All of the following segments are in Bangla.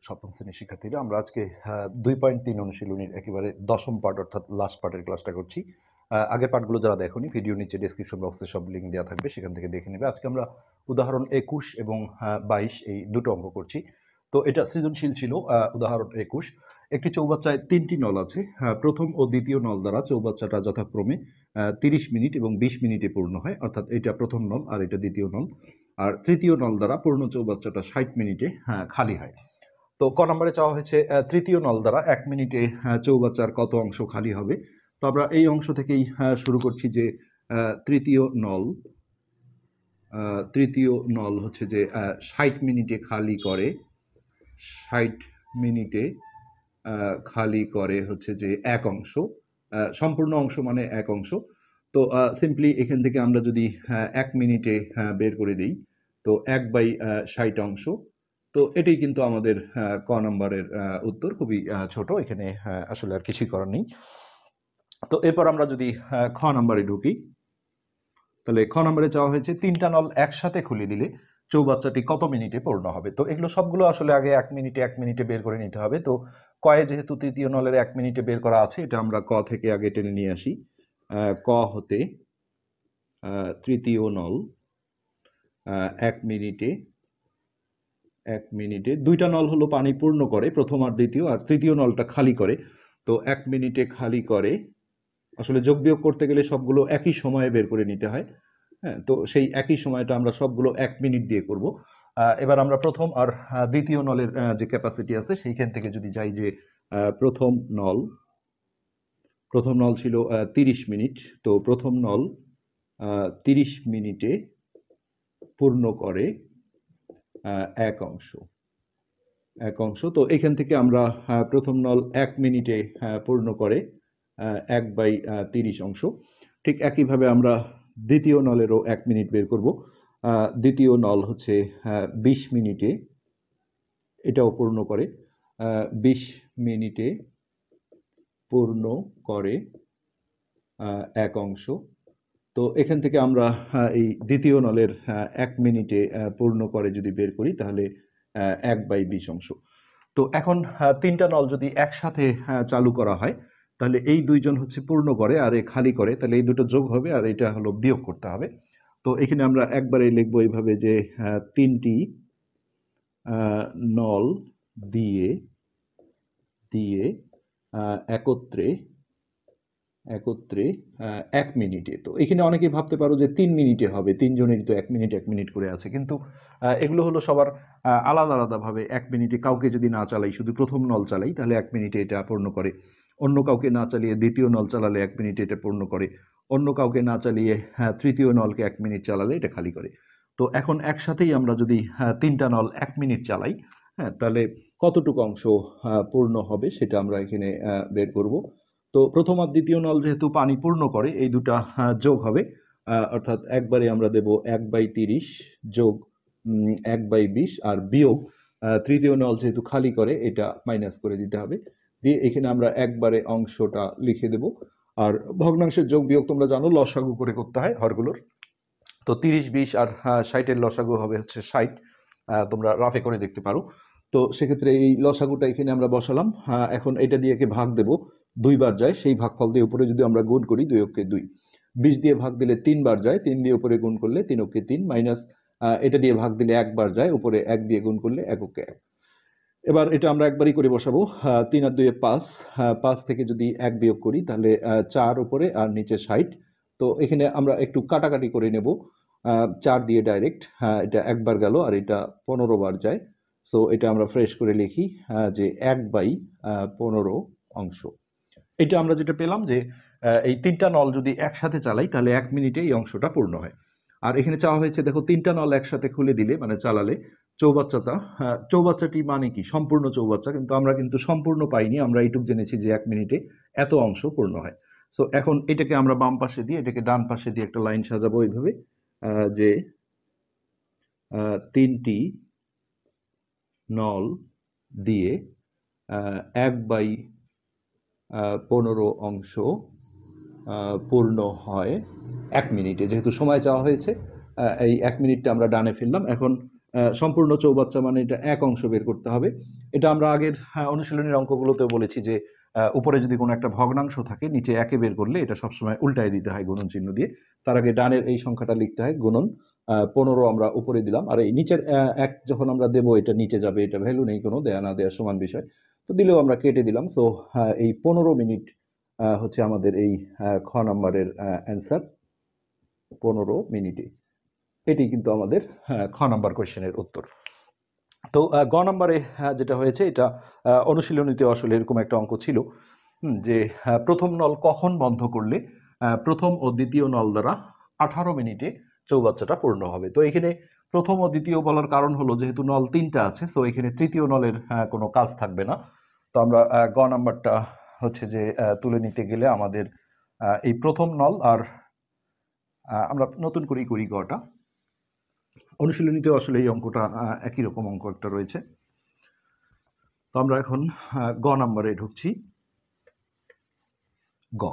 সপ্তম শ্রেণীর শিক্ষার্থীরা আমরা আজকে 2.3 অনুশীলনীর একেবারে দশম পার্ট অর্থাৎ লাস্ট পার্টের ক্লাসটা করছি। আগের পার্টগুলো যারা দেখোনি ভিডিও নিচে ডেসক্রিপশন বক্সে সব লিঙ্ক দেওয়া থাকবে, সেখান থেকে দেখে নেবে। আজকে আমরা উদাহরণ 21 এবং 22 এই দুটো অঙ্ক করছি। তো এটা সৃজনশীল ছিল। উদাহরণ 21, একটি চৌবাচ্চায় 3টি নল আছে। প্রথম ও দ্বিতীয় নল দ্বারা চৌবাচ্চাটা যথাক্রমে 30 মিনিট এবং 20 মিনিটে পূর্ণ হয়, অর্থাৎ এটা প্রথম নল আর এটা দ্বিতীয় নল। আর তৃতীয় নল দ্বারা পূর্ণ চৌবাচ্চাটা 60 মিনিটে খালি হয়। তো ক নম্বরে চাওয়া হয়েছে তৃতীয় নল দ্বারা 1 মিনিটে চৌবাচ্চার কত অংশ খালি হবে। তো আমরা এই অংশ থেকেই শুরু করছি যে তৃতীয় নল হচ্ছে যে 60 মিনিটে খালি করে, 60 মিনিটে খালি করে হচ্ছে যে এক অংশ, সম্পূর্ণ অংশ মানে এক অংশ। তো সিম্পলি এখান থেকে আমরা যদি 1 মিনিটে বের করে দিই, তো 1/60 অংশ। তো এটাই কিন্তু আমাদের ক নম্বরের উত্তর। খুবই ছোট, এখানে আসলে আর কিছুই করার নেই। তো এরপর আমরা যদি খ নম্বরে ঢুকি, তাহলে খ নম্বরে চাওয়া হয়েছে 3টা নল একসাথে খুলে দিলে চৌবাচ্চাটি কত মিনিটে পূর্ণ হবে। তো এগুলো সবগুলো আসলে আগে 1 মিনিটে বের করে নিতে হবে। তো কয়ে যেহেতু তৃতীয় নলের 1 মিনিটে বের করা আছে, এটা আমরা ক থেকে আগে টেনে নিয়ে আসি। ক হতে তৃতীয় নল 1 মিনিটে 2টা নল হলো পানি পূর্ণ করে, প্রথম আর দ্বিতীয়, আর তৃতীয় নলটা খালি করে। তো 1 মিনিটে খালি করে, আসলে যোগ বিয়োগ করতে গেলে সবগুলো একই সময়ে বের করে নিতে হয়। হ্যাঁ, তো সেই একই সময়টা আমরা সবগুলো 1 মিনিট দিয়ে করব। এবার আমরা প্রথম আর দ্বিতীয় নলের যে ক্যাপাসিটি আছে সেইখান থেকে যদি যাই যে প্রথম নল ছিল 30 মিনিট। তো প্রথম নল 30 মিনিটে পূর্ণ করে এক অংশ। তো এখান থেকে আমরা প্রথম নল 1 মিনিটে পূর্ণ করে 1/30 অংশ। ঠিক একইভাবে আমরা দ্বিতীয় নলেরও 1 মিনিট বের করব। দ্বিতীয় নল হচ্ছে 20 মিনিটে, এটাও পূর্ণ করে 20 মিনিটে পূর্ণ করে এক অংশ। তো এখান থেকে আমরা এই দ্বিতীয় নলের 1 মিনিটে পূর্ণ করে যদি বের করি, তাহলে 1/20 অংশ। তো এখন 3টা নল যদি একসাথে চালু করা হয়, তাহলে এই দুইজন হচ্ছে পূর্ণ করে আর এ খালি করে, তাহলে এই দুটো যোগ হবে আর এটা হলো বিয়োগ করতে হবে। তো এখানে আমরা একবারে লিখবো এইভাবে যে 3টি নল দিয়ে একত্রে 1 মিনিটে। তো এখানে অনেকেই ভাবতে পারো যে 3 মিনিটে হবে, তিনজনেরই তো 1 মিনিট করে আছে, কিন্তু এগুলো হলো সবার আলাদা আলাদাভাবে। 1 মিনিটে কাউকে যদি না চালাই, শুধু প্রথম নল চালাই, তাহলে 1 মিনিটে এটা পূর্ণ করে। অন্য কাউকে না চালিয়ে দ্বিতীয় নল চালালে 1 মিনিটে এটা পূর্ণ করে। অন্য কাউকে না চালিয়ে তৃতীয় নলকে 1 মিনিট চালালে এটা খালি করে। তো এখন একসাথেই আমরা যদি 3টা নল 1 মিনিট চালাই, হ্যাঁ, তাহলে কতটুকু অংশ পূর্ণ হবে সেটা আমরা এখানে বের করব। তো প্রথম আর দ্বিতীয় নল যেহেতু পানি পূর্ণ করে, এই দুটা যোগ হবে, অর্থাৎ একবারে আমরা দেব 1/30 যোগ 1/20 আর বিয়োগ তৃতীয় নল যেহেতু খালি করে, এটা মাইনাস করে দিতে হবে। দিয়ে এখানে আমরা একবারে অংশটা লিখে দেব। আর ভগ্নাংশের যোগ বিয়োগ তোমরা জানো লসাগু করে করতে হয় হরগুলোর। তো 30, 20 আর 60-এর লসাগু হবে হচ্ছে 60। তোমরা রাফে করে দেখতে পারো। তো সেক্ষেত্রে এই লসাগুটা এখানে আমরা বসালাম। এখন এটা দিয়ে একে ভাগ দেব, 2 বার যায়, সেই ভাগফল দিয়ে উপরে যদি আমরা গুণ করি 2 অক্ষে 2, 20 দিয়ে ভাগ দিলে 3 বার যায়, 3 দিয়ে উপরে গুণ করলে 3 অক্ষে 3, মাইনাস এটা দিয়ে ভাগ দিলে 1 বার যায়, উপরে 1 দিয়ে গুণ করলে 1 অক্ষে 1। এবার এটা আমরা একবারই করে বসাবো। 3 আর 2 5, 5 থেকে যদি 1 বিয়োগ করি তাহলে 4 উপরে আর নিচে 60। তো এখানে আমরা একটু কাটাকাটি করে নেব, 4 দিয়ে ডাইরেক্ট, এটা একবার গেল আর এটা 15 বার যায়। সো এটা আমরা ফ্রেশ করে লিখি যে 1/15 অংশ। এটা আমরা যেটা পেলাম যে এই 3টা নল যদি একসাথে চালাই তাহলে 1 মিনিটে এই অংশটা পূর্ণ হয়। আর এখানে চাওয়া হয়েছে, দেখো 3টা নল একসাথে খুলে দিলে মানে চালালে চৌবাচ্চাটি মানে কি সম্পূর্ণ চৌবাচ্চা, কিন্তু আমরা কিন্তু সম্পূর্ণ পাইনি, আমরা এইটুক জেনেছি যে 1 মিনিটে এত অংশ পূর্ণ হয়। সো এখন এটাকে আমরা বাম পাশে দিয়ে এটাকে ডান পাশে দিয়ে একটা লাইন সাজাবো এইভাবে যে 3টি নল দিয়ে 1/15 অংশ পূর্ণ হয় 1 মিনিটে। যেহেতু সময় চাওয়া হয়েছে, এই 1 মিনিটটা আমরা ডানে ফেললাম। এখন সম্পূর্ণ চৌবাচ্চা মানে এটা এক অংশ বের করতে হবে। এটা আমরা আগের অনুশীলনীর অঙ্কগুলোতেও বলেছি যে উপরে যদি কোনো একটা ভগ্নাংশ থাকে নিচে একে বের করলে এটা সবসময় উল্টায় দিতে হয় গুণন চিহ্ন দিয়ে। তার আগে ডানের এই সংখ্যাটা লিখতে হয় গুণন 15 আমরা উপরে দিলাম, আর এই নিচের এক যখন আমরা দেবো এটা নিচে যাবে, এটা ভ্যালু নেই কোনো, দেয়া না দেয়া সমান বিষয়, তো দিলেও আমরা কেটে দিলাম। সো এই 15 মিনিট হচ্ছে আমাদের এই খ নাম্বারের অ্যান্সার, 15 মিনিটে। এটি কিন্তু আমাদের খ নাম্বার কোয়েশ্চেনের উত্তর। তো গ নাম্বারে যেটা হয়েছে এটা অনুশীলনীতে আসলে এরকম একটা অঙ্ক ছিল যে প্রথম নল কখন বন্ধ করলে প্রথম ও দ্বিতীয় নল দ্বারা 18 মিনিটে চৌবাচ্চাটা পূর্ণ হবে। তো এখানে প্রথম ও দ্বিতীয় বলার কারণ হলো যেহেতু নল 3টা আছে, সো এখানে তৃতীয় নলের কোনো কাজ থাকবে না। তো আমরা গ নাম্বারটা হচ্ছে যে তুলে নিতে গেলে আমাদের এই প্রথম নল আর আমরা নতুন করেই করি গটা। অনুশীলনীতে আসলে এই অঙ্কটা একই রকম অঙ্ক একটা রয়েছে। তো আমরা এখন গ নাম্বারে ঢুকছি। গ,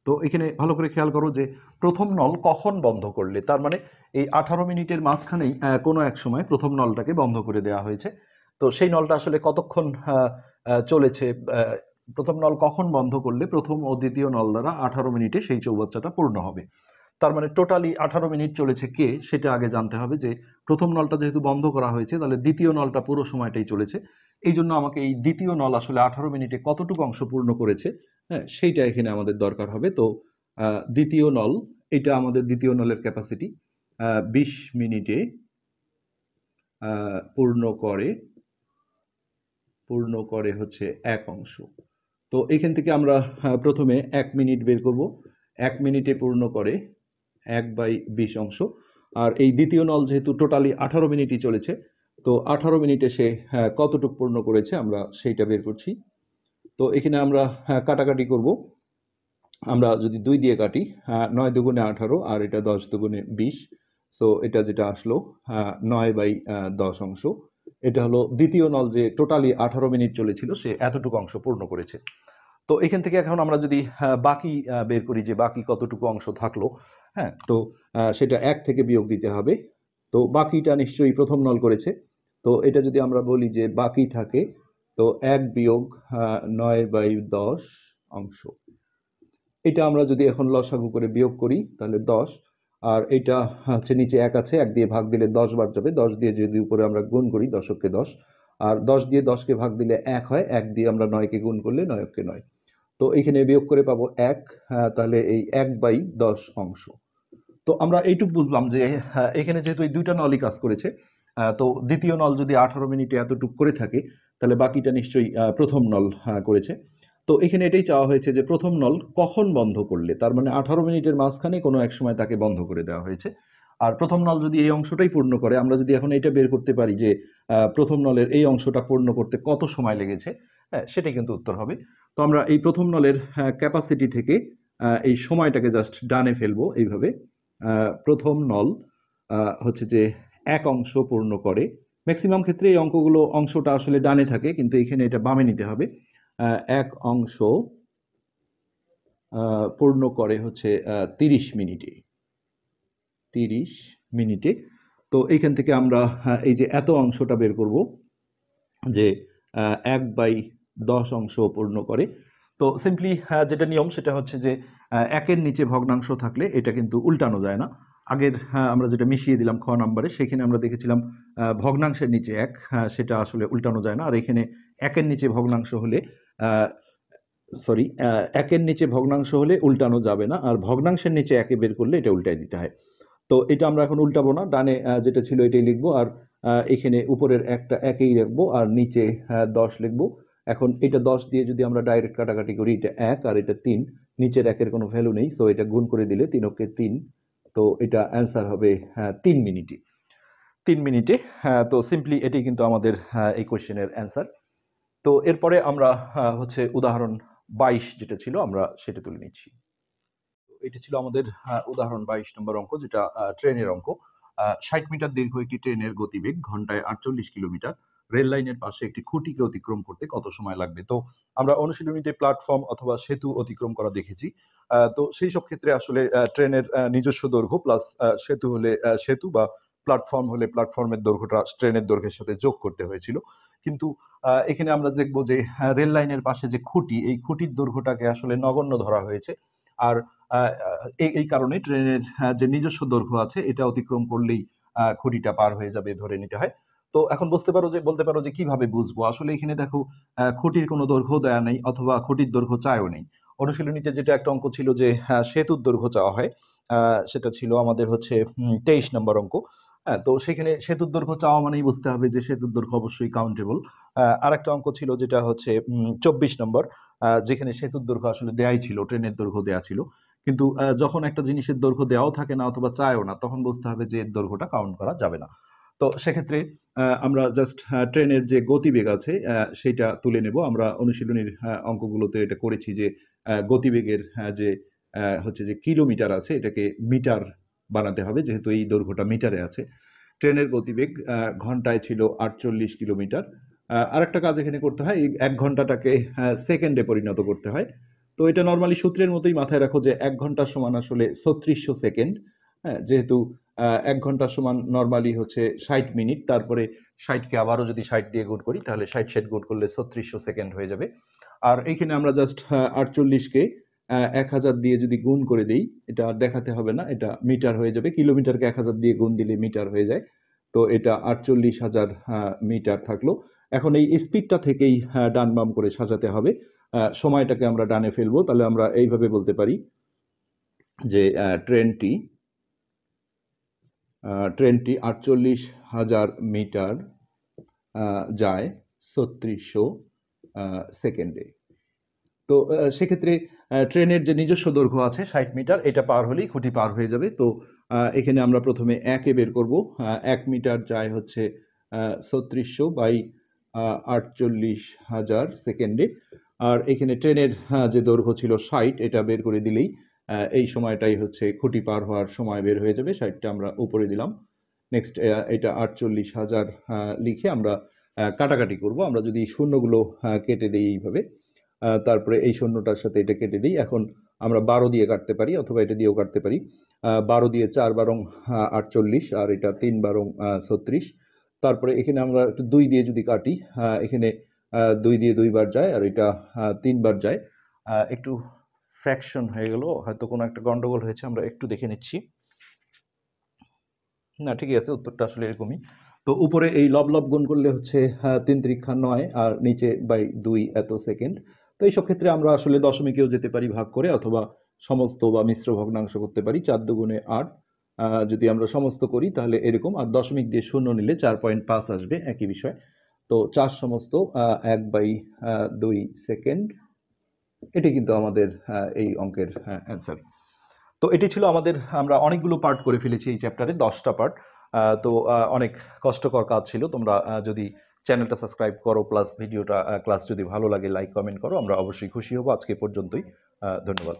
তো এখানে ভালো করে খেয়াল করো যে প্রথম নল কখন বন্ধ করলে, তার মানে এই 18 মিনিটের মাঝখানেই কোনো এক সময় প্রথম নলটাকে বন্ধ করে দেওয়া হয়েছে। তো সেই নলটা আসলে কতক্ষণ চলেছে, প্রথম নল কখন বন্ধ করলে প্রথম ও দ্বিতীয় নল দ্বারা 18 মিনিটে সেই চৌবাচ্চাটা পূর্ণ হবে। তার মানে টোটালি 18 মিনিট চলেছে কে, সেটা আগে জানতে হবে যে প্রথম নলটা যেহেতু বন্ধ করা হয়েছে তাহলে দ্বিতীয় নলটা পুরো সময়টাই চলেছে। এই জন্য আমাকে এই দ্বিতীয় নল আসলে 18 মিনিটে কতটুকু অংশ পূর্ণ করেছে, হ্যাঁ সেইটা এখানে আমাদের দরকার হবে। তো দ্বিতীয় নল, এটা আমাদের দ্বিতীয় নলের ক্যাপাসিটি 20 মিনিটে পূর্ণ করে হচ্ছে এক অংশ। তো এখান থেকে আমরা প্রথমে 1 মিনিট বের করব। 1 মিনিটে পূর্ণ করে 1/20 অংশ। আর এই দ্বিতীয় নল যেহেতু টোটালি 18 মিনিটই চলেছে, তো 18 মিনিটে সে কতটুকু পূর্ণ করেছে আমরা সেইটা বের করছি। তো এখানে আমরা কাটাকাটি করব। আমরা যদি 2 দিয়ে কাটি 9 দুগুণে 18 আর এটা 10 দুগুণে 20, সো এটা যেটা আসলো 9/10 অংশ। এটা হলো দ্বিতীয় নল যে টোটালি 18 মিনিট চলেছিল সে এতটুকু অংশ পূর্ণ করেছে। তো এখান থেকে এখন আমরা যদি বাকি বের করি যে বাকি কতটুকু অংশ থাকলো, হ্যাঁ তো সেটা 1 থেকে বিয়োগ দিতে হবে। তো বাকিটা নিশ্চয়ই প্রথম নল করেছে, তো এটা যদি আমরা বলি যে বাকি থাকে, তো 1 বিয়োগ 9/10 অংশ। এটা আমরা যদি এখন লসাগু করে বিয়োগ করি তাহলে 10, আর এটা হচ্ছে নিচে 1 আছে, 1 দিয়ে ভাগ দিলে 10 বার যাবে, 10 দিয়ে যদি উপরে আমরা গুণ করি দশককে 10, আর 10 দিয়ে 10কে ভাগ দিলে 1 হয়, 1 দিয়ে আমরা 9কে গুণ করলে 9কে 9। তো এখানে বিয়োগ করে পাবো 1, তাহলে এই 1/10 অংশ। তো আমরা এইটুক বুঝলাম যে এখানে যেহেতু এই দুইটা নলই কাজ করেছে, তো দ্বিতীয় নল যদি 18 মিনিটে এতটুক করে থাকে তাহলে বাকিটা নিশ্চয়ই প্রথম নল করেছে। তো এখানে এটাই চাওয়া হয়েছে যে প্রথম নল কখন বন্ধ করলে, তার মানে 18 মিনিটের মাঝখানে কোনো এক সময় তাকে বন্ধ করে দেওয়া হয়েছে। আর প্রথম নল যদি এই অংশটাই পূর্ণ করে, আমরা যদি এখন এটা বের করতে পারি যে প্রথম নলের এই অংশটা পূর্ণ করতে কত সময় লেগেছে, সেটাই কিন্তু উত্তর হবে। তো আমরা এই প্রথম নলের ক্যাপাসিটি থেকে এই সময়টাকে জাস্ট ডানে ফেলবো এইভাবে। প্রথম নল হচ্ছে যে এক অংশ পূর্ণ করে, ম্যাক্সিমাম ক্ষেত্রে এই অংশটা আসলে ডানে থাকে, কিন্তু এখানে এটা বামে নিতে হবে। এক অংশ পূর্ণ করে হচ্ছে 30 মিনিটে। 30 মিনিটে। তো এইখান থেকে আমরা এই যে এত অংশটা বের করব যে 1/10 অংশ পূর্ণ করে। তো সিম্পলি যেটা নিয়ম সেটা হচ্ছে যে 1-এর নিচে ভগ্নাংশ থাকলে এটা কিন্তু উল্টানো যায় না। আগের আমরা যেটা মিশিয়ে দিলাম খ নাম্বারে, সেখানে আমরা দেখেছিলাম ভগ্নাংশের নিচে 1, সেটা আসলে উল্টানো যায় না। আর এখানে 1-এর নিচে ভগ্নাংশ হলে সরি 1-এর নিচে ভগ্নাংশ হলে উল্টানো যাবে না, আর ভগ্নাংশের নিচে 1-এ বের করলে এটা উল্টাই দিতে হয়। তো এটা আমরা এখন উল্টাবো না, ডানে যেটা ছিল এটাই লিখবো, আর এখানে উপরের একটা 1-এই রাখবো আর নিচে 10 লিখবো। এখন এটা 10 দিয়ে যদি আমরা ডাইরেক্ট কাটাকাটি করি, এটা 1 আর এটা 3, নিচের 1-এর কোনো ভ্যালু নেই, সো এটা গুণ করে দিলে 3 × 3, তো এটা অ্যান্সার হবে 3 মিনিটে। 3 মিনিটে। তো সিম্পলি এটাই কিন্তু আমাদের এই কোয়েশ্চেনের অ্যান্সার। তো এরপরে আমরা হচ্ছে উদাহরণ 22 যেটা ছিল আমরা সেটা তুলে নিচ্ছি। এটা ছিল আমাদের উদাহরণ 22 নম্বর অঙ্ক, যেটা ট্রেনের অঙ্ক। 60 মিটার দীর্ঘ একটি ট্রেনের গতিবেগ ঘন্টায় 48 কিলোমিটার। রেল লাইনের পাশে একটি খুঁটিকে অতিক্রম করতে কত সময় লাগবে। তো আমরা অনুশীলনীতে প্ল্যাটফর্ম অথবা সেতু অতিক্রম করা দেখেছি। তো সেই সব ক্ষেত্রে আসলে ট্রেনের নিজস্ব দৈর্ঘ্য প্লাস সেতু হলে সেতু বা প্ল্যাটফর্ম হলে প্ল্যাটফর্মের দৈর্ঘ্যটা ট্রেনের দৈর্ঘ্যের সাথে যোগ করতে হয়েছিল। কিন্তু এখানে আমরা দেখব যে রেল লাইনের পাশে যে খুঁটি, এই খুঁটির দৈর্ঘ্যটাকে আসলে নগণ্য ধরা হয়েছে। আর এই কারণে ট্রেনের যে নিজস্ব দৈর্ঘ্য আছে এটা অতিক্রম করলেই খুঁটিটা পার হয়ে যাবে ধরে নিতে হয়। তো এখন বলতে পারো যে কিভাবে বুঝবো? আসলে এখানে দেখো খুঁটির কোনো দৈর্ঘ্য দেয়া নেই অথবা খুঁটির দৈর্ঘ্য চায়ও নেই। অনুশীলনীতে যেটা একটা অঙ্ক ছিল যে সেতুর দৈর্ঘ্য চাওয়া হয়। সেটা ছিল আমাদের হচ্ছে ২৩ নম্বর অঙ্ক। হ্যাঁ, তো সেখানে সেতুর দৈর্ঘ্য চাওয়া মানেই বুঝতে হবে যে সেতুর দৈর্ঘ্য অবশ্যই কাউন্টেবল। আরেকটা অঙ্ক ছিল যেটা হচ্ছে ২৪ নম্বর, যেখানে সেতুর দৈর্ঘ্য আসলে দেয়াই ছিল, ট্রেনের দৈর্ঘ্য দেয়া ছিল। কিন্তু যখন একটা জিনিসের দৈর্ঘ্য দেওয়াও থাকে না অথবা চায়ও না, তখন বুঝতে হবে যে এর দৈর্ঘ্যটা কাউন্ট করা যাবে না। তো সেক্ষেত্রে আমরা জাস্ট ট্রেনের যে গতিবেগ আছে সেইটা তুলে নেব। আমরা অনুশীলনীর অঙ্কগুলোতে এটা করেছি যে গতিবেগের যে হচ্ছে যে কিলোমিটার আছে এটাকে মিটার বানাতে হবে, যেহেতু এই দৈর্ঘ্যটা মিটারে আছে। ট্রেনের গতিবেগ ঘন্টায় ছিল ৪৮ কিলোমিটার। আরেকটা কাজ এখানে করতে হয়, এই ১ ঘন্টাটাকে সেকেন্ডে পরিণত করতে হয়। তো এটা নরমালি সূত্রের মতোই মাথায় রাখো যে ১ ঘন্টা সমান আসলে ৩৬০০ সেকেন্ড। হ্যাঁ? যেহেতু ১ ঘন্টা সমান নরমালি হচ্ছে ৬০ মিনিট। তারপরে ৬০ কে আবারও যদি ৬০ দিয়ে গুণ করি তাহলে ৬০ গুণ করলে ৩৬০০ সেকেন্ড হয়ে যাবে। আর এইখানে আমরা জাস্ট ৪৮ কে ১০০০ দিয়ে যদি গুণ করে দেই, এটা আর দেখাতে হবে না। এটা মিটার হয়ে যাবে। কিলোমিটারকে ১০০০ দিয়ে গুণ দিলে মিটার হয়ে যায়। তো এটা ৪৮,০০০ মিটার থাকলো। এখন এই স্পিডটা থেকেই ডান বাম করে সাজাতে হবে। সময়টাকে আমরা ডানে ফেলবো। তাহলে আমরা এইভাবে বলতে পারি যে ট্রেনটি ৪৮,০০০ মিটার যায় ৩৬০০ সেকেন্ডে। তো সেক্ষেত্রে ট্রেনের যে নিজস্ব দৈর্ঘ্য আছে ৬০ মিটার, এটা পার হলেই খুঁটি পার হয়ে যাবে। তো এখানে আমরা প্রথমে ১ এ বের করব। ১ মিটার যায় হচ্ছে ৩৬০০ বাই ৪৮,০০০ সেকেন্ডে। আর এখানে ট্রেনের যে দৈর্ঘ্য ছিল ৬০, এটা বের করে দিলেই এই সময়টাই হচ্ছে খুঁটি পার হওয়ার সময় বের হয়ে যাবে। ৬০টা আমরা উপরে দিলাম। নেক্সট এটা ৪৮,০০০ লিখে আমরা কাটাকাটি করব। আমরা যদি শূন্যগুলো কেটে দেই এইভাবে, তারপরে এই শূন্যটার সাথে এটা কেটে দিই। এখন আমরা ১২ দিয়ে কাটতে পারি অথবা এটা দিয়েও কাটতে পারি। ১২ দিয়ে ৪ বারং ৪৮ আর এটা ৩ বারং ৩৬। তারপরে এখানে আমরা একটু ২ দিয়ে যদি কাটি, এখানে ২ দিয়ে ২ বার যায় আর এটা ৩ বার যায়। একটু ফ্র্যাকশন হয়ে গেল, হয়তো কোনো একটা গন্ডগোল হয়েছে, আমরা একটু দেখে নিচ্ছি। না, ঠিকই আছে, উত্তরটা আসলে এরকমই। তো উপরে এই লব গুণ করলে হচ্ছে ৩ তিরিক্ষা ৯ আর নিচে বাই ২ এত সেকেন্ড। তো এইসব ক্ষেত্রে আমরা আসলে দশমিকেও যেতে পারি ভাগ করে অথবা সমস্ত বা মিশ্র ভগ্নাংশ করতে পারি। ৪ দুগুণে ৮, যদি আমরা সমস্ত করি তাহলে এরকম, আর দশমিক দিয়ে শূন্য নিলে ৪.৫ আসবে, একই বিষয়। তো ৪ সমস্ত ১/২ সেকেন্ড, এটি কিন্তু আমাদের এই অঙ্কের অ্যান্সার। তো এটি ছিল আমাদের, আমরা অনেকগুলো পার্ট করে ফেলেছি এই চ্যাপ্টারে, ১০টা পার্ট। তো অনেক কষ্টকর কাজ ছিল। তোমরা যদি চ্যানেলটা সাবস্ক্রাইব করো প্লাস ভিডিওটা ক্লাস যদি ভালো লাগে লাইক কমেন্ট করো, আমরা অবশ্যই খুশি হব। আজকে পর্যন্তই, ধন্যবাদ।